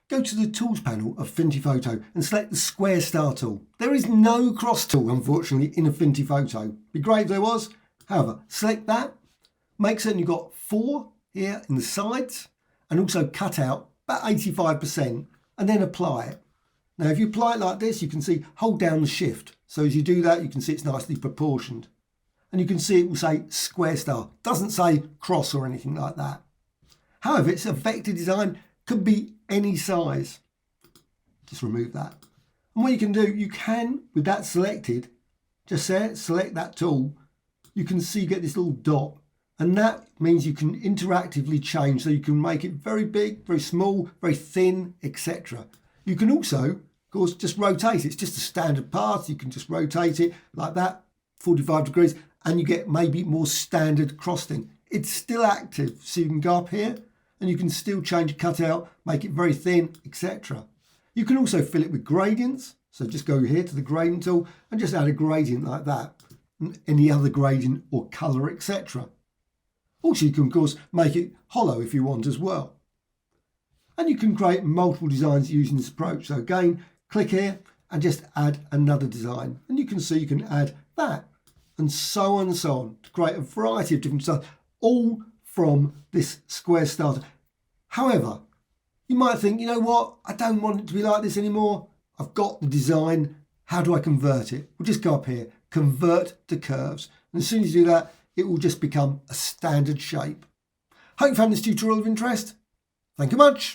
go to the Tools panel of Affinity Photo and select the Square Star tool. There is no cross tool, unfortunately, in Affinity Photo. It'd be great if there was. However, select that. Make certain you've got Fore here in the sides and also cut out about 85% and then apply it. Now, if you apply it like this, you can see, hold down the shift. So as you do that, you can see it's nicely proportioned. And you can see it will say Square Star. Doesn't say cross or anything like that. However, it's a vector design, could be any size. Just remove that. And what you can do, you can, with that selected, just select that tool. You can see you get this little dot. And that means you can interactively change. So you can make it very big, very small, very thin, etc. You can also, of course, just rotate it. It's just a standard path. You can just rotate it like that, 45 degrees, and you get maybe more standard crossing. It's still active, so you can go up here and you can still change the cutout, make it very thin, etc. You can also fill it with gradients. So just go here to the gradient tool and just add a gradient like that, and any other gradient or colour, etc. Also, you can, of course, make it hollow if you want as well. And you can create multiple designs using this approach. So again, click here and just add another design. And you can see you can add that and so on and so on to create a variety of different stuff, all from this Square Starter. However, you might think, you know what, I don't want it to be like this anymore. I've got the design. How do I convert it? We'll just go up here, convert to curves. And as soon as you do that, it will just become a standard shape. Hope you found this tutorial of interest. Thank you much.